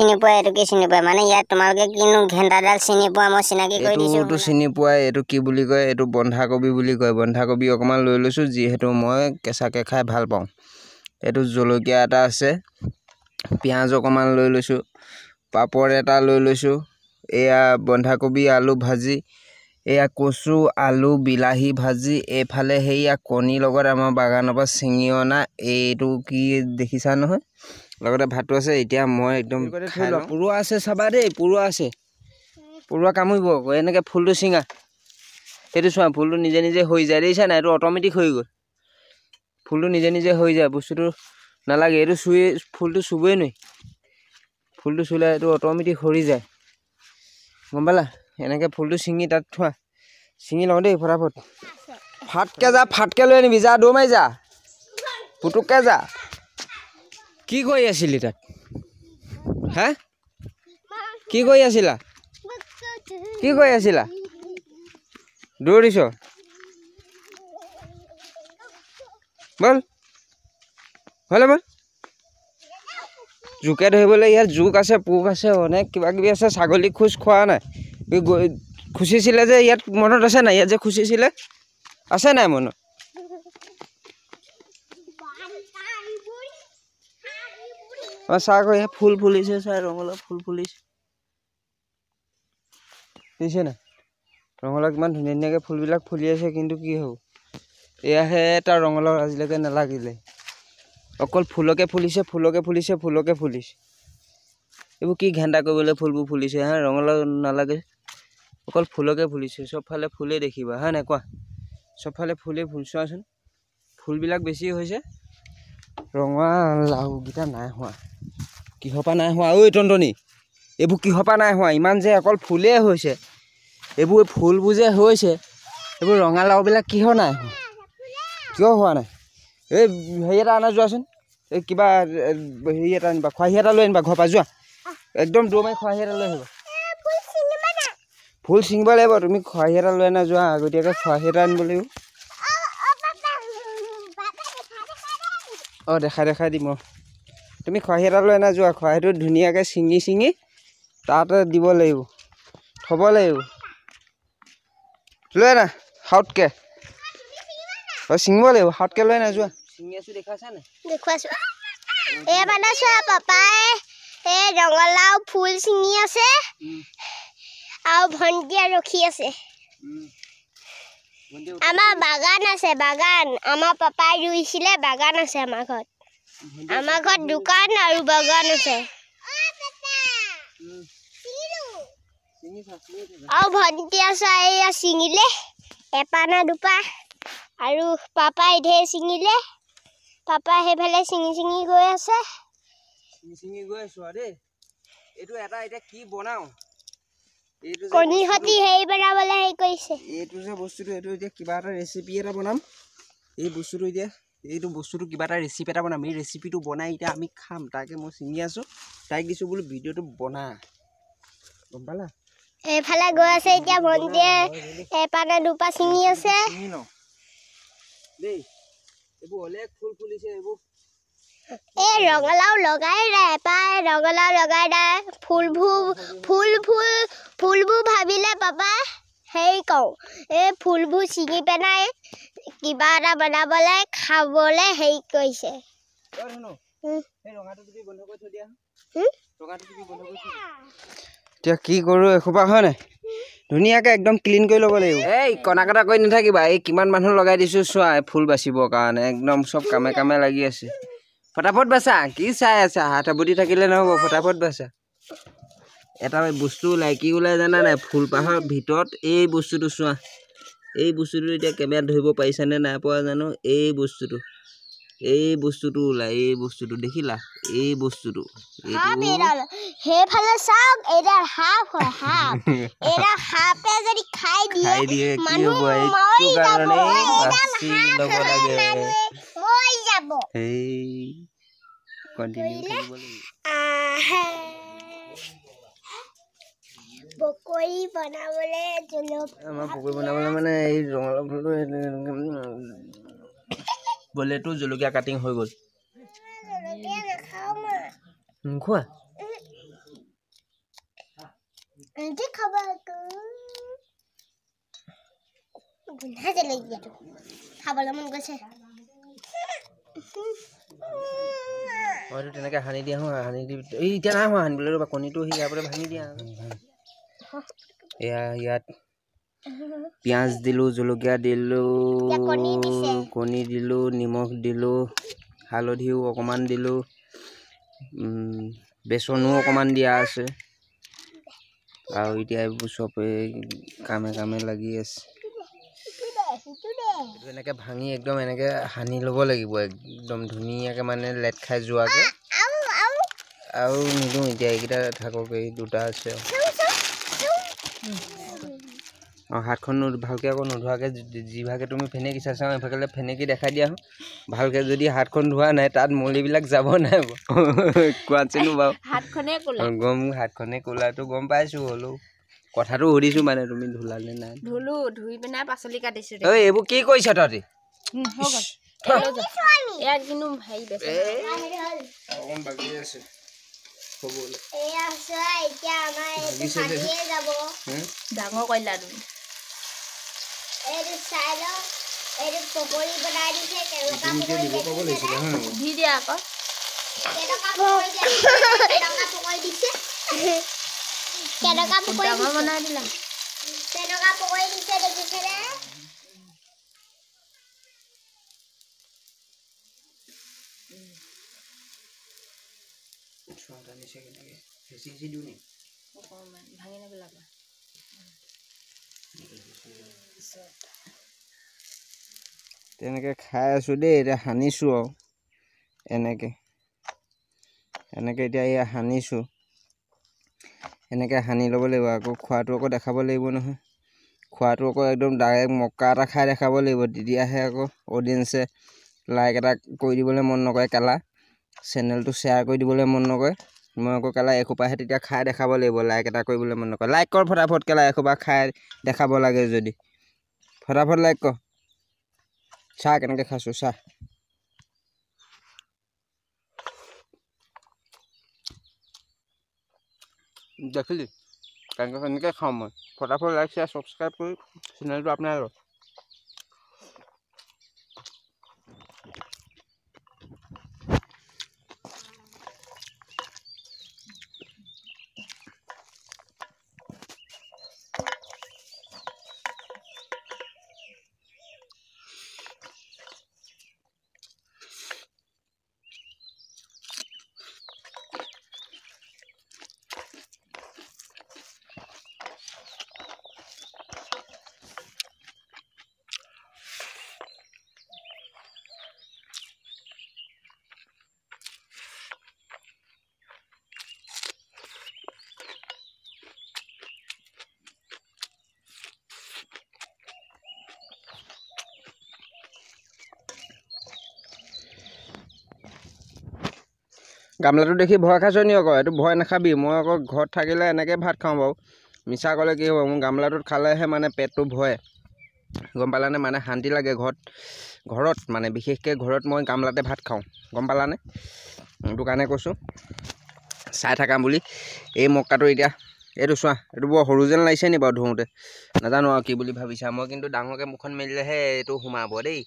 চিনি পোৱা এইটো কি চিনি পোৱা মানে ইয়াত তোমালোকে কিনো ঘেন্টাডাল চিনি পোৱা মই চিনাকি কৰি দিছো এইটো চিনি পোৱা এইটো কি বুলি কয় এইটো বন্ধাকবি বুলি কয় বন্ধাকবি অকমান লৈ লৈছো যিহেতু মই কেঁচাকে খাই ভাল পাওঁ এইটো জলকীয়া এটা আছে পিয়াজ অকমান লৈ লৈছো পাপড় এটা লৈ লৈছো এয়া বন্ধাকবি আলু ভাজি এয়া কচু আলু বিলাহী ভাজি এফালে হেয়া কণী লগত আমাৰ বাগানৰ পৰা ছিঙি অনা এইটো কি দেখিছা নহয় লগতে ভাতটো আছে এতিয়া মই একদম পুৰুৱা আছে চাবা দেই পুৰুৱা আছে পুৰুৱা কামুৰিব এনেকে ফুলটো ছিঙা সেইটো চোৱা ফুলটো নিজে নিজে হৈ যায় দেখিছা না এইটো অট'মেটিক হৈ গ'ল ফুলটো নিজে নিজে হৈ যায় বস্তুটো নালাগে এইটো চুই ফুলটো চুবই নোৱাৰি ফুলটো চুলে এইটো অট'মেটিক সৰি যায় গম পালা এনেকে ফুলটো ছিঙি তাত থোৱা ছিঙি লওঁ দেই ফটাফট ফাটকে লৈ আনিবি যা দৌৰ মাৰি যা পুতুককে যা কি কৰি আছিলি তাত হা কি কৰি আছিলা দৌৰিছ বল হ'লে বল জোকে ধৰিবলৈ ইয়াত জোক আছে পোক আছে অনেক কিবা কিবি আছে ছাগলী খোজ খোৱা নাই খুচিছিলে যে ইয়াত মনত আছে নাই ইয়াত যে খুচিছিলে আছে নাই মনত চাহ আকৌ ইয়াত ফুল ফুলিছে চাই ৰঙালাও ফুল ফুলিছে দেখিছে নাই ৰঙালাও কিমান ধুনীয়া ধুনীয়াকৈ ফুলবিলাক ফুলি আছে কিন্তু কি হ'ব এয়াহে এটা ৰঙালাও আজিলৈকে নালাগিলে অকল ফুলকে ফুলিছে এইবোৰ কি ঘেন্টা কৰিবলৈ ফুলবোৰ ফুলিছে হা ৰঙালাও নালাগে অকল ফুলকে ফুলিছে চবফালে ফুলেই দেখিবা হয় নাই কোৱা চবফালে ফুলেই ফুল চোৱাচোন ফুলবিলাক বেছি হৈছে ৰঙালাওকেইটা নাই হোৱা কিহৰ পৰা নাই হোৱা ঐ টনটনি এইবোৰ কিহৰ পৰা নাই হোৱা ইমান যে অকল ফুলেই হৈছে এইবোৰ ফুলবোৰ যে হৈছে এইবোৰ ৰঙালাওবিলাক কিহৰ নাই হোৱা কিয় হোৱা নাই এই হেৰি এটা আনা যোৱাচোন এই কিবা হেৰি এটা আনিবা খৰাহি এটা লৈ আনিবা ঘৰৰ পৰা যোৱা একদম দৌৰ মাৰি খৰাহি এটা লৈ আহিবা ফুল ছিঙিব লাগিব তুমি খৰাহি এটা লৈ আনা যোৱা আগতীয়াকৈ খৰাহি এটা আনিব লাগিব অঁ দেখাই দিম অঁ তুমি খৰাহি এটা লৈ আনা যোৱা খৰাহিটো ধুনীয়াকৈ ছিঙি তাতে দিব লাগিব থ'ব লাগিব লৈ আনা হাউতকৈ ছিঙিব লাগিব হাউতকৈ লৈ আনা যোৱা ছিঙি আছো দেখুৱাইছো এই মানে চোৱা পাপাই এই ৰঙালাও ফুল ছিঙি আছে আৰু ভণ্টিয়ে ৰখি আছে আমাৰ বাগান আছে আমাৰ পাপাই ৰুইছিলে বাগান আছে আমাৰ ঘৰত দোকান আৰু বাগান আছে আৰু ভণ্টি আছে এয়া ছিঙিলে এপানা দুপা আৰু পাপাই ঢেৰ ছিঙিলে পাপাই সেইফালে ছিঙি গৈ আছে এইটো এটা এতিয়া কি বনাও কণী হতি হেৰি বনাবলৈ হেৰি কৰিছে এইটো যে বস্তুটো এইটো এতিয়া কিবা এটা ৰেচিপি এটা বনাম এই বস্তুটো কিবা এটা ৰেচিপি এটা বনাম এই ৰেচিপিটো বনাই এতিয়া আমি খাম তাকে মই ছিঙি আছোঁ তাইক দিছোঁ বোলো ভিডিঅ'টো বনা গম পালা এইফালে গৈ আছে এতিয়া ভণ্টিয়ে এপানে দুপা ছিঙি আছে দেই এইবোৰ অলেখ ফুল ফুলিছে এইবোৰ এই ৰঙালাও লগাই নাই পাই ৰঙালাও লগাই নাই ফুলবোৰ ভাবিলে পাপা হেৰি কওঁ এই ফুলবোৰ ছিঙি পেলাই কিবা এটা বনাবলৈ খাবলৈ হেৰি কৰিছে এতিয়া কি কৰোঁ এসোপা হয় নাই ধুনীয়াকৈ একদম ক্লিন কৰি ল'ব লাগিব এই কণা কটা কৰি নাথাকিবা এই কিমান মানুহ লগাই দিছোঁ চোৱা ফুল বাচিবৰ কাৰণে একদম চব কামে লাগি আছে ফটাফট বাচা কি চাই আছা হাত সাবটি থাকিলে নহ'ব ফটাফট বাচা এটা বস্তু ওলাই কি ওলাই জানা নাই ফুলপাহৰ ভিতৰত এই বস্তুটো চোৱা এই বস্তুটো এতিয়া কেমেৰাত ধৰিব পাৰিছানে নাই পোৱা জানো এই বস্তুটো ওলাই এই বস্তুটো দেখিলা এই বস্তুটো সেইফালে চাওক এইডাল সাপ হয় এইডাল সাপে যদি খাই দিয়ে কি হ'ব এইটো কাৰণে বাচি ল'ব লাগে কণ্টিনিউ কৰিব লাগিব পকৰি বনাবলৈ আমাৰ পকৰি বনাবলৈ মানে এই ৰঙালাও ফুলটো বলেটো জলকীয়া কাটিং হৈ গ'ল নোখোৱা এতে খাবা গুন্ধা যে লাগি গিয়া খাবলৈ মন গৈছে মইতো তেনেকৈ সানি দিয়া হয় সানি দি এই এতিয়া নাই হোৱা সানিবলৈ ৰ'বা কণীটো সি ইয়াৰ পৰা ভাঙি দিয়া এয়া ইয়াত পিঁয়াজ দিলোঁ জলকীয়া দিলোঁ কণী দিলোঁ নিমখ দিলোঁ হালধিও অকণমান দিলোঁ বেচনো অকণমান দিয়া আছে আৰু এতিয়া এইবোৰ চব কামে কামে লাগি আছে এনেকৈ ভাঙি একদম এনেকৈ সানি ল'ব লাগিব একদম ধুনীয়াকৈ মানে লেট খাই যোৱাকৈ আৰু নিদিওঁ এতিয়া এইকেইটা থাকক এই দুটা আছে আৰু হাতখন ভালকৈ আকৌ নোধোৱাকৈ যিভাগে তুমি ফেনেকিছা চাওঁ এইভাগে ফেনেকি দেখাই দিয়া ভালকৈ যদি হাতখন ধোৱা নাই তাত মলিবিলাক যাব নাই কোৱাচোন বাৰু হাতখনে ক'লাটো গম পাইছোঁ হ'লেও কথাটো সুধিছোঁ মানে তুমি ধুলানে নাই ধুই পিনে পাচলি কাটিছো ঐ এইবোৰ কি কৰিছ তহঁতি ডাঙৰ কইলা তুমি দি দিয়া আকৌ বনাই দিলা ভাঙি নেপেলাবা তেনেকৈ খাই আছোঁ দেই এতিয়া সানিছোঁ আৰু এনেকৈ এতিয়া এয়া সানিছোঁ এনেকৈ সানি ল'ব লাগিব আকৌ খোৱাটো আকৌ দেখাব লাগিব নহয় খোৱাটো আকৌ একদম ডাইৰেক্ট মক্কা এটা খাই দেখাব লাগিব তেতিয়াহে আকৌ অডিয়েঞ্চে লাইক এটা কৰি দিবলৈ মন নকৰে কেলা চেনেলটো শ্বেয়াৰ কৰি দিবলৈ মন নকৰে মই আকৌ কেলা এসোপাহে তেতিয়া খাই দেখাব লাগিব লাইক এটা কৰিবলৈ মন নকৰে লাইক কৰ ফটাফট কেলা এসোপা খাই দেখাব লাগে যদি ফটাফট লাইক কৰ চাহ কেনেকৈ খাইছোঁ চাহ দেখিলি কেনেকৈ খাওঁ মই ফটাফট লাইক শ্বেয়াৰ ছাবস্ক্ৰাইব কৰি চেনেলটো আপোনাৰ গামলাটো দেখি ভয় খাইছ নি আকৌ এইটো ভয় নাখাবি মই আকৌ ঘৰত থাকিলে এনেকৈ ভাত খাওঁ বাৰু মিছা ক'লে কি হ'ব মোৰ গামলাটোত খালেহে মানে পেটটো ভয় গম পালানে মানে শান্তি লাগে ঘৰত মানে বিশেষকৈ ঘৰত মই গামলাতে ভাত খাওঁ গম পালানে সেইটো কাৰণে কৈছোঁ চাই থাকা বুলি এই মক্কাটো এতিয়া এইটো চোৱা এইটো বৰ সৰু যেন লাগিছে নি বাৰু ধোওঁতে নাজানো আৰু কি বুলি ভাবিছা মই কিন্তু ডাঙৰকৈ মুখখন মেলিলেহে এইটো সোমাব দেই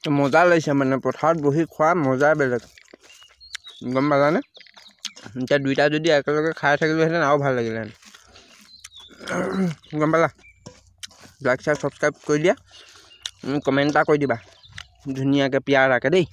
মজা লাগিছে মানে পথাৰত বহি খোৱা মজাই বেলেগ গম পালানে এতিয়া দুইটা যদি একেলগে খাই থাকিলোহেঁতেন আৰু ভাল লাগিলেহেঁতেন গম পালা লাইক শ্বেয়াৰ ছাবস্ক্ৰাইব কৰি দিয়া কমেণ্ট এটা কৰি দিবা ধুনীয়াকৈ পিয়াৰাকৈ দেই